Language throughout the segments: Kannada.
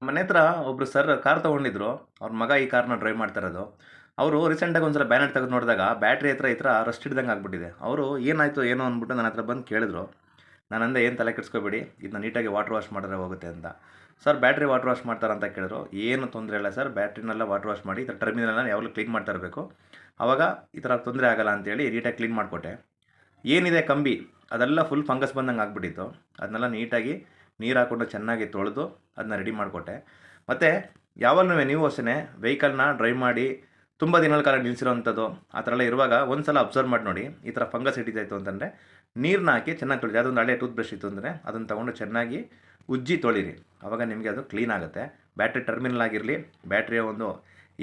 ಮನೆ ಹತ್ರ ಒಬ್ರು ಸರ್ ಕಾರ್ ತೊಗೊಂಡಿದ್ರು. ಅವ್ರ ಮಗ ಈ ಕಾರ್‌ನ ಡ್ರೈವ್ ಮಾಡ್ತಾ ಇರೋದು. ಅವರು ರೀಸೆಂಟಾಗಿ ಒಂದ್ಸಲ ಬ್ಯಾನೆಟ್ ತೆಗೆದು ನೋಡಿದಾಗ ಬ್ಯಾಟ್ರಿ ಹತ್ರ ಈ ಥರ ರಸ್ಟ್ ಹಿಡ್ದಂಗೆ ಆಗ್ಬಿಟ್ಟಿದೆ. ಅವರು ಏನಾಯಿತು ಏನೋ ಅಂದ್ಬಿಟ್ಟು ನನ್ನ ಹತ್ರ ಬಂದು ಕೇಳಿದ್ರು. ನಾನು ಅಂದೆ, "ಏನು ತಲೆ ಕೆಡಿಸ್ಕೋಬೇಡಿ, ಇದನ್ನ ನೀಟಾಗಿ ವಾಟರ್ ವಾಶ್ ಮಾಡಿದ್ರೆ ಹೋಗುತ್ತೆ" ಅಂತ. "ಸರ್ ಬ್ಯಾಟ್ರಿ ವಾಟರ್ ವಾಶ್ ಮಾಡ್ತಾರಾ?" ಅಂತ ಕೇಳಿದ್ರು. "ಏನು ತೊಂದರೆ ಇಲ್ಲ ಸರ್, ಬ್ಯಾಟ್ರಿನೆಲ್ಲ ವಾಟರ್ ವಾಶ್ ಮಾಡಿ ಈ ಥರ ಟರ್ಮಿನಲ್‌ನ ಯಾವಾಗಲೂ ಕ್ಲೀನ್ ಮಾಡ್ತಾ ಇರಬೇಕು. ಆವಾಗ ಈ ಥರ ತೊಂದರೆ ಆಗಲ್ಲ" ಅಂತೇಳಿ ನೀಟಾಗಿ ಕ್ಲೀನ್ ಮಾಡಿಕೊಟ್ಟೆ. ಏನಿದೆ ಕಂಬಿ ಅದೆಲ್ಲ ಫುಲ್ ಫಂಗಸ್ ಬಂದಂಗೆ ಆಗ್ಬಿಟ್ಟಿತ್ತು. ಅದನ್ನೆಲ್ಲ ನೀಟಾಗಿ ನೀರು ಹಾಕ್ಕೊಂಡು ಚೆನ್ನಾಗಿ ತೊಳೆದು ಅದನ್ನ ರೆಡಿ ಮಾಡಿಕೊಟ್ಟೆ. ಮತ್ತು ಯಾವಾಗಲೂ ನೀವು ಅಷ್ಟೇ ವೆಹಿಕಲ್ನ ಡ್ರೈವ್ ಮಾಡಿ ತುಂಬ ದಿನಗಳ ಕಾಲ ನಿಲ್ಲಿಸಿರೋವಂಥದ್ದು ಆ ಥರ ಎಲ್ಲ ಇರುವಾಗ ಒಂದು ಸಲ ಅಬ್ಸರ್ವ್ ಮಾಡಿ ನೋಡಿ. ಈ ಥರ ಫಂಗಸ್ ಹಿಡಿತಾಯಿತ್ತು ಅಂತಂದರೆ ನೀರನ್ನ ಹಾಕಿ ಚೆನ್ನಾಗಿ ತೊಳಿರಿ. ಅದೊಂದು ಹಳೆ ಟೂತ್ ಬ್ರಷ್ ಇತ್ತು ಅಂದರೆ ಅದನ್ನು ತೊಗೊಂಡು ಚೆನ್ನಾಗಿ ಉಜ್ಜಿ ತೊಳಿರಿ. ಆವಾಗ ನಿಮಗೆ ಅದು ಕ್ಲೀನ್ ಆಗುತ್ತೆ. ಬ್ಯಾಟ್ರಿ ಟರ್ಮಿನಲ್ ಆಗಿರಲಿ, ಬ್ಯಾಟ್ರಿಯ ಒಂದು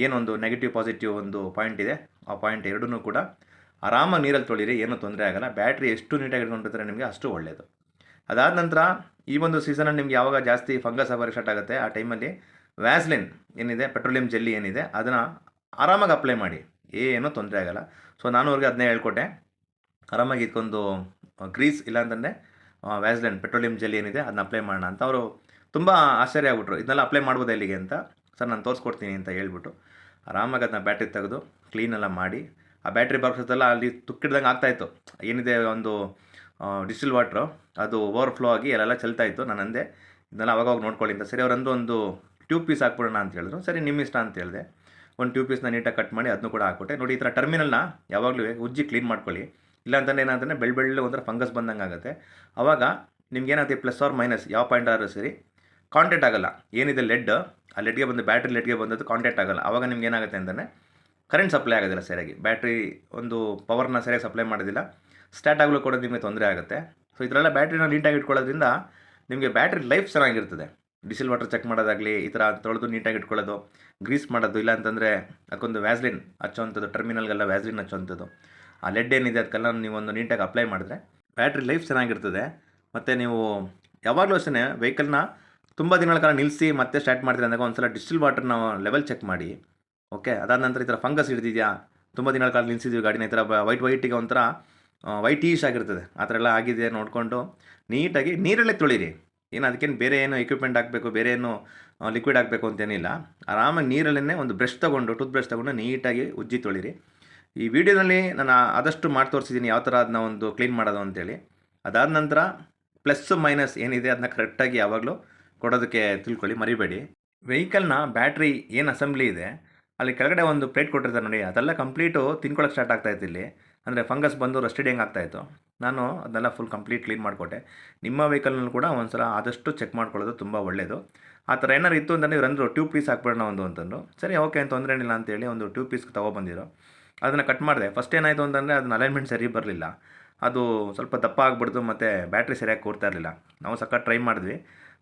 ಏನೊಂದು ನೆಗೆಟಿವ್ ಪಾಸಿಟಿವ್ ಒಂದು ಪಾಯಿಂಟ್ ಇದೆ, ಆ ಪಾಯಿಂಟ್ ಎರಡನ್ನೂ ಕೂಡ ಆರಾಮಾಗಿ ನೀರಲ್ಲಿ ತೊಳಿರಿ, ಏನೂ ತೊಂದರೆ ಆಗೋಲ್ಲ. ಬ್ಯಾಟ್ರಿ ಎಷ್ಟು ನೀಟಾಗಿ ಇಟ್ಕೊಂಡಿರ್ತಾರೆ ನಿಮಗೆ ಅಷ್ಟು ಒಳ್ಳೆಯದು. ಅದಾದ ನಂತರ ಈ ಒಂದು ಸೀಸನಲ್ಲಿ ನಿಮ್ಗೆ ಯಾವಾಗ ಜಾಸ್ತಿ ಫಂಗಸ್ ಆಗೋಕ್ಕೆ ಸ್ಟಾರ್ಟ್ ಆಗುತ್ತೆ ಆ ಟೈಮಲ್ಲಿ ವ್ಯಾಸ್ಲಿನ್ ಏನಿದೆ, ಪೆಟ್ರೋಲಿಯಂ ಜೆಲ್ಲಿ ಏನಿದೆ ಅದನ್ನು ಆರಾಮಾಗಿ ಅಪ್ಲೈ ಮಾಡಿ, ಏನೂ ತೊಂದರೆ ಆಗೋಲ್ಲ. ಸೊ ನಾನು ಅವ್ರಿಗೆ ಅದನ್ನೇ ಹೇಳ್ಕೊಟ್ಟೆ. ಆರಾಮಾಗಿ ಇದಕ್ಕೊಂದು ಗ್ರೀಸ್ ಇಲ್ಲಾಂತಂದರೆ ವ್ಯಾಸ್ಲಿನ್ ಪೆಟ್ರೋಲಿಯಂ ಜೆಲ್ಲಿ ಏನಿದೆ ಅದನ್ನ ಅಪ್ಲೈ ಮಾಡೋಣ ಅಂತ. ಅವರು ತುಂಬ ಆಶ್ಚರ್ಯ ಆಗ್ಬಿಟ್ರು. ಇದನ್ನೆಲ್ಲ ಅಪ್ಲೈ ಮಾಡ್ಬೋದು ಎಲ್ಲಿಗೆ ಅಂತ. ಸರ್ ನಾನು ತೋರಿಸ್ಕೊಡ್ತೀನಿ ಅಂತ ಹೇಳ್ಬಿಟ್ಟು ಆರಾಮಾಗಿ ಅದನ್ನ ಬ್ಯಾಟ್ರಿ ತೆಗೆದು ಕ್ಲೀನೆಲ್ಲ ಮಾಡಿ, ಆ ಬ್ಯಾಟ್ರಿ ಬಾಕ್ಸೆಲ್ಲ ಅಲ್ಲಿ ತುಕ್ಕಿಡ್ದಂಗೆ ಆಗ್ತಾಯಿತ್ತು. ಏನಿದೆ ಒಂದು ಡಿಸ್ಟಿಲ್ ವಾಟ್ರು ಅದು ಓವರ್ಫ್ಲೋ ಆಗಿ ಅಲ್ಲೆಲ್ಲ ಚೆಲ್ತಾಯಿತ್ತು. ನಾನು ಅಂದೆ, ಇದನ್ನೆಲ್ಲ ಅವಾಗವಾಗ ನೋಡ್ಕೊಳ್ಳಿ ಅಂತ. ಸರಿ, ಅವರಂದು ಒಂದು ಟ್ಯೂಬ್ ಪೀಸ್ ಹಾಕ್ಬಿಡೋಣ ಅಂತ ಹೇಳಿದ್ರು. ಸರಿ, ನಿಮ್ಮ ಇಷ್ಟ ಅಂತ ಹೇಳಿದೆ. ಒಂದು ಟ್ಯೂಬ್ ಪೀಸ್ನ ನೀಟಾಗಿ ಕಟ್ ಮಾಡಿ ಅದನ್ನು ಕೂಡ ಹಾಕ್ಕೊಟ್ಟೆ. ನೋಡಿ, ಈ ಥರ ಟರ್ಮಿನಲ್ನ ಯಾವಾಗಲೂ ಉಜ್ಜಿ ಕ್ಲೀನ್ ಮಾಡ್ಕೊಳ್ಳಿ. ಇಲ್ಲಾಂತಂದ್ರೆ ಏನಾಗ್ತಂದರೆ ಬೆಳ್ಳೆ ಒಂಥರ ಫಂಗಸ್ ಬಂದಂಗೆ ಆಗುತ್ತೆ. ಆವಾಗ ನಿಮ್ಗೇನಾಗುತ್ತೆ, ಪ್ಲಸ್ ಆರ್ ಮೈನಸ್ ಯಾವ ಪಾಯಿಂಟ್ ಆದರೂ ಸರಿ ಕಾಂಟ್ಯಾಕ್ಟ್ ಆಗೋಲ್ಲ. ಏನಿದೆ ಲೆಡ್, ಆ ಲೆಡ್ಗೆ ಬಂದು ಬ್ಯಾಟ್ರಿ ಲೆಡ್ಗೆ ಬಂದದ್ದು ಕಾಂಟ್ಯಾಕ್ಟ್ ಆಗೋಲ್ಲ. ಆವಾಗ ನಿಮ್ಗೆ ಏನಾಗುತ್ತೆ ಅಂತಂದರೆ ಕರೆಂಟ್ ಸಪ್ಲೈ ಆಗೋದಿಲ್ಲ ಸರಿಯಾಗಿ. ಬ್ಯಾಟ್ರಿ ಒಂದು ಪವರ್ನ ಸರಿಯಾಗಿ ಸಪ್ಲೈ ಮಾಡೋದಿಲ್ಲ. ಸ್ಟಾರ್ಟ್ ಆಗಲು ಕೂಡ ನಿಮಗೆ ತೊಂದರೆ ಆಗುತ್ತೆ. ಸೊ ಇದರೆಲ್ಲ ಬ್ಯಾಟ್ರಿನ ನೀಟಾಗಿ ಇಟ್ಕೊಳ್ಳೋದ್ರಿಂದ ನಿಮಗೆ ಬ್ಯಾಟ್ರಿ ಲೈಫ್ ಚೆನ್ನಾಗಿರ್ತದೆ. ಡಿಸಿಲ್ ವಾಟರ್ ಚೆಕ್ ಮಾಡೋದಾಗಲಿ, ಈ ಥರ ತೊಳೆದು ನೀಟಾಗಿ ಇಟ್ಕೊಳ್ಳೋದು, ಗ್ರೀಸ್ ಮಾಡೋದು, ಇಲ್ಲ ಅಂತಂದರೆ ಅದಕ್ಕೊಂದು ವ್ಯಾಸ್ಲಿನ್ ಹಚ್ಚೋವಂಥದ್ದು, ಟರ್ಮಿನಲ್ಗೆಲ್ಲ ವ್ಯಾಸ್ಲಿನ್ ಹಚ್ಚೋವಂಥದ್ದು, ಆ ಲೆಡ್ ಏನಿದೆ ಅದಕ್ಕೆಲ್ಲ ನೀವೊಂದು ನೀಟಾಗಿ ಅಪ್ಲೈ ಮಾಡಿದ್ರೆ ಬ್ಯಾಟ್ರಿ ಲೈಫ್ ಚೆನ್ನಾಗಿರ್ತದೆ. ಮತ್ತು ನೀವು ಯಾವಾಗಲೂ ಅಷ್ಟೇ ವೆಹಿಕಲ್ನ ತುಂಬ ದಿನಗಳ ಕಾಲ ನಿಲ್ಲಿಸಿ ಮತ್ತೆ ಸ್ಟಾರ್ಟ್ ಮಾಡ್ತೀರಿ ಅಂದಾಗ ಒಂದು ಸಲ ಡಿಸ್ಟಿಲ್ ವಾಟರ್ನ ಲೆವೆಲ್ ಚೆಕ್ ಮಾಡಿ. ಓಕೆ, ಅದಾದ ನಂತರ ಈ ಥರ ಫಂಗಸ್ ಹಿಡಿದಿದೆಯಾ, ತುಂಬ ದಿನಗಳ ಕಾಲ ನಿಲ್ಲಿಸಿದ್ವಿ ಗಾಡಿನ, ಈ ಥರ ವೈಟಿಗೆ ಒಂಥರ ವೈಟೀಶ್ ಆಗಿರ್ತದೆ, ಆ ಥರ ಎಲ್ಲ ಆಗಿದೆ ನೋಡಿಕೊಂಡು ನೀಟಾಗಿ ನೀರಲ್ಲೇ ತೊಳಿರಿ. ಏನು ಅದಕ್ಕೇನು ಬೇರೆ ಏನು ಎಕ್ವಿಪ್ಮೆಂಟ್ ಹಾಕಬೇಕು, ಬೇರೆ ಏನು ಲಿಕ್ವಿಡ್ ಹಾಕಬೇಕು ಅಂತೇನಿಲ್ಲ. ಆರಾಮಾಗಿ ನೀರಲ್ಲೇ ಒಂದು ಬ್ರಷ್ ತೊಗೊಂಡು, ಟೂತ್ ಬ್ರಷ್ ತೊಗೊಂಡು ನೀಟಾಗಿ ಉಜ್ಜಿ ತೊಳಿರಿ. ಈ ವಿಡಿಯೋದಲ್ಲಿ ನಾನು ಆದಷ್ಟು ಮಾಡಿ ತೋರಿಸಿದ್ದೀನಿ ಯಾವ ಥರ ಅದನ್ನ ಒಂದು ಕ್ಲೀನ್ ಮಾಡೋದು ಅಂತೇಳಿ. ಅದಾದ ನಂತರ ಪ್ಲಸ್ ಮೈನಸ್ ಏನಿದೆ ಅದನ್ನ ಕರೆಕ್ಟಾಗಿ ಯಾವಾಗಲೂ ಕೊಡೋದಕ್ಕೆ ತಿಳ್ಕೊಳ್ಳಿ, ಮರಿಬೇಡಿ. ವೆಹಿಕಲ್ನ ಬ್ಯಾಟ್ರಿ ಏನು ಅಸೆಂಬ್ಲಿ ಇದೆ ಅಲ್ಲಿ ಕೆಳಗಡೆ ಒಂದು ಪ್ಲೇಟ್ ಕೊಟ್ಟಿರ್ತಾರೆ ನೋಡಿ, ಅದೆಲ್ಲ ಕಂಪ್ಲೀಟು ತಿನ್ಕೊಳ್ಳೋಕೆ ಸ್ಟಾರ್ಟ್ ಆಗ್ತಾಯಿತ್ತು ಇಲ್ಲಿ. ಅಂದರೆ ಫಂಗಸ್ ಬಂದು ರಸ್ಟೆಡ್ ಹೆಂಗೆ ಆಗ್ತಾಯಿತ್ತು. ನಾನು ಅದನ್ನೆಲ್ಲ ಫುಲ್ ಕಂಪ್ಲೀಟ್ ಕ್ಲೀನ್ ಮಾಡಿಕೊಟ್ಟೆ. ನಿಮ್ಮ ವೆಹಿಕಲ್ನಲ್ಲಿ ಕೂಡ ಒಂದು ಸಲ ಆದಷ್ಟು ಚೆಕ್ ಮಾಡ್ಕೊಳ್ಳೋದು ತುಂಬ ಒಳ್ಳೆಯದು. ಆ ಥರ ಏನಾರು ಇತ್ತು ಅಂತಂದರೆ ಇವ್ರು ಅಂದರು ಟ್ಯೂಬ್ ಪೀಸ್ ಹಾಕ್ಬಿಡೋಣ ಒಂದು ಅಂತಂದರು. ಸರಿ, ಓಕೆ, ತೊಂದರೆ ಏನಿಲ್ಲ ಅಂತೇಳಿ ಒಂದು ಟ್ಯೂಬ್ ಪೀಸ್ ತೊಗೊಬಂದಿರೋ. ಅದನ್ನು ಕಟ್ ಮಾಡಿದೆ. ಫಸ್ಟ್ ಏನಾಯಿತು ಅಂತಂದರೆ ಅದನ್ನ ಅಲೈನ್ಮೆಂಟ್ ಸರಿ ಬರಲಿಲ್ಲ. ಅದು ಸ್ವಲ್ಪ ದಪ್ಪ ಆಗ್ಬಿಡ್ತು ಮತ್ತು ಬ್ಯಾಟ್ರಿ ಸರಿಯಾಗಿ ಕೂರ್ತಾ ಇರಲಿಲ್ಲ. ನಾವು ಸಖತ್ ಟ್ರೈ ಮಾಡಿದ್ವಿ,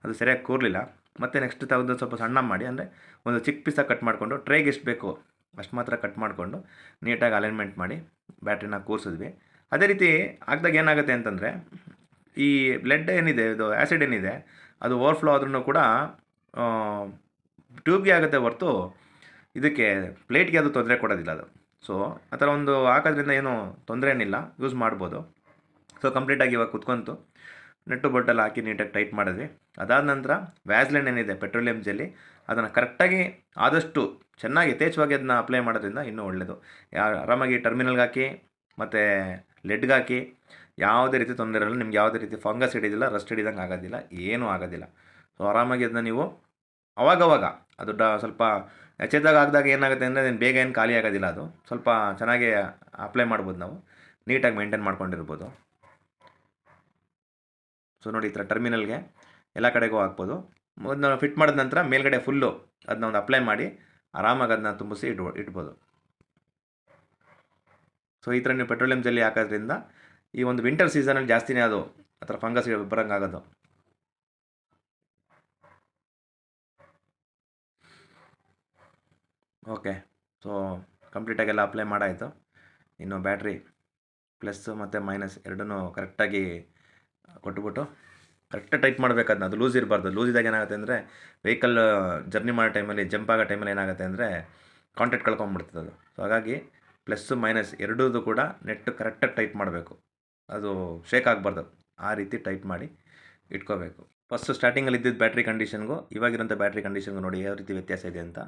ಅದು ಸರಿಯಾಗಿ ಕೂರಲಿಲ್ಲ. ಮತ್ತು ನೆಕ್ಸ್ಟ್ ತೆಗೆದು ಸ್ವಲ್ಪ ಸಣ್ಣ ಮಾಡಿ, ಅಂದರೆ ಒಂದು ಚಿಕ್ಕ ಪೀಸಾಗಿ ಕಟ್ ಮಾಡಿಕೊಂಡು ಟ್ರೇಗೆ ಎಷ್ಟು ಬೇಕು ಅಷ್ಟು ಮಾತ್ರ ಕಟ್ ಮಾಡಿಕೊಂಡು ನೀಟಾಗಿ ಅಲೈನ್ಮೆಂಟ್ ಮಾಡಿ ಬ್ಯಾಟ್ರಿನ ಕೂರಿಸಿದ್ವಿ. ಅದೇ ರೀತಿ ಹಾಕ್ದಾಗ ಏನಾಗುತ್ತೆ ಅಂತಂದರೆ ಈ ಬ್ಲಡ್ ಏನಿದೆ, ಇದು ಆ್ಯಸಿಡ್ ಏನಿದೆ ಅದು ಓವರ್ಫ್ಲೋ ಆದ್ರೂ ಕೂಡ ಟ್ಯೂಬ್ಗೆ ಆಗುತ್ತೆ ಹೊರತು ಇದಕ್ಕೆ ಪ್ಲೇಟ್ಗೆ ಅದು ತೊಂದರೆ ಕೊಡೋದಿಲ್ಲ ಅದು. ಸೊ ಆ ಥರ ಒಂದು ಹಾಕೋದ್ರಿಂದ ಏನೂ ತೊಂದರೆ ಏನಿಲ್ಲ, ಯೂಸ್ ಮಾಡ್ಬೋದು. ಸೊ ಕಂಪ್ಲೀಟಾಗಿ ಇವಾಗ ಕುತ್ಕೊಂತು ನೆಟ್ಟು ಬೊಟ್ಟೆಲ್ಲ ಹಾಕಿ ನೀಟಾಗಿ ಟೈಟ್ ಮಾಡಿದ್ವಿ. ಅದಾದ ನಂತರ ವ್ಯಾಸ್ಲಿನ್ ಏನಿದೆ ಪೆಟ್ರೋಲಿಯಂ ಜೆಲ್ಲಿ ಅದನ್ನು ಕರೆಕ್ಟಾಗಿ ಆದಷ್ಟು ಚೆನ್ನಾಗಿ ಯಥೇಚ್ಛವಾಗಿ ಅದನ್ನ ಅಪ್ಲೈ ಮಾಡೋದ್ರಿಂದ ಇನ್ನೂ ಒಳ್ಳೆಯದು. ಆರಾಮಾಗಿ ಟರ್ಮಿನಲ್ಗೆ ಹಾಕಿ ಮತ್ತು ಲೆಡ್ಗೆ ಹಾಕಿ ಯಾವುದೇ ರೀತಿ ತೊಂದರೆ ಇರಲ್ಲ. ನಿಮ್ಗೆ ಯಾವುದೇ ರೀತಿ ಫಂಗಸ್ ಹಿಡಿದಿಲ್ಲ, ರಸ್ಟ್ ಹಿಡಿದಂಗೆ ಆಗೋದಿಲ್ಲ, ಏನೂ ಆಗೋದಿಲ್ಲ. ಸೊ ಆರಾಮಾಗಿ ಅದನ್ನ ನೀವು ಅವಾಗವಾಗ ಅದು ಸ್ವಲ್ಪ ಎಚ್ಚೆತ್ತಾಗ ಹಾಕಿದಾಗ ಏನಾಗುತ್ತೆ ಅಂದರೆ ಅದೇನು ಬೇಗ ಏನು ಖಾಲಿ ಆಗೋದಿಲ್ಲ. ಅದು ಸ್ವಲ್ಪ ಚೆನ್ನಾಗಿ ಅಪ್ಲೈ ಮಾಡ್ಬೋದು, ನಾವು ನೀಟಾಗಿ ಮೇಂಟೈನ್ ಮಾಡ್ಕೊಂಡಿರ್ಬೋದು. ಸೊ ನೋಡಿ, ಈ ಥರ ಟರ್ಮಿನಲ್ಗೆ ಎಲ್ಲ ಕಡೆಗೂ ಹಾಕ್ಬೋದು. ಅದನ್ನ ಫಿಟ್ ಮಾಡಿದ ನಂತರ ಮೇಲ್ಗಡೆ ಫುಲ್ಲು ಅದನ್ನ ಒಂದು ಅಪ್ಲೈ ಮಾಡಿ ಆರಾಮಾಗಿ ಅದನ್ನ ತುಂಬಿಸಿ ಇಟ್ಬೋದು. ಸೊ ಈ ಥರ ನೀವು ಪೆಟ್ರೋಲಿಯಂ ಜೆಲ್ಲಿ ಹಾಕೋದ್ರಿಂದ ಈ ಒಂದು ವಿಂಟರ್ ಸೀಸನಲ್ಲಿ ಜಾಸ್ತಿನೇ ಅದು ಆ ಥರ ಫಂಗಸ್ ಬರೋಂಗಾಗೋದು. ಓಕೆ, ಸೊ ಕಂಪ್ಲೀಟಾಗೆಲ್ಲ ಅಪ್ಲೈ ಮಾಡಾಯಿತು. ಇನ್ನು ಬ್ಯಾಟ್ರಿ ಪ್ಲಸ್ಸು ಮತ್ತು ಮೈನಸ್ ಎರಡನ್ನೂ ಕರೆಕ್ಟಾಗಿ ಕೊಟ್ಬಿಟ್ಟು ಕರೆಕ್ಟಾಗಿ ಟೈಟ್ ಮಾಡಬೇಕು. ಅದನ್ನ ಅದು ಲೂಸ್ ಇರಬಾರ್ದು. ಲೂಸ್ ಇದ್ದಾಗ ಏನಾಗುತ್ತೆ ಅಂದರೆ ವೆಹಿಕಲ್ ಜರ್ನಿ ಮಾಡೋ ಟೈಮಲ್ಲಿ, ಜಂಪ್ ಆಗೋ ಟೈಮಲ್ಲಿ ಏನಾಗುತ್ತೆ ಅಂದರೆ ಕಾಂಟ್ಯಾಕ್ಟ್ ಕಳ್ಕೊಂಬಿಡ್ತದೆ ಅದು. ಸೊ ಹಾಗಾಗಿ ಪ್ಲಸ್ಸು ಮೈನಸ್ ಎರಡೂ ಕೂಡ ನೆಟ್ಟು ಕರೆಕ್ಟಾಗಿ ಟೈಟ್ ಮಾಡಬೇಕು. ಅದು ಶೇಕ್ ಆಗಬಾರ್ದು, ಆ ರೀತಿ ಟೈಟ್ ಮಾಡಿ ಇಟ್ಕೋಬೇಕು. ಫಸ್ಟು ಸ್ಟಾರ್ಟಿಂಗಲ್ಲಿ ಇದ್ದಿದ್ದು ಬ್ಯಾಟ್ರಿ ಕಂಡೀಷನ್ಗೂ ಇವಾಗಿರೋಂಥ ಬ್ಯಾಟ್ರಿ ಕಂಡೀಷನ್ಗೂ ನೋಡಿ ಯಾವ ರೀತಿ ವ್ಯತ್ಯಾಸ ಇದೆ ಅಂತ.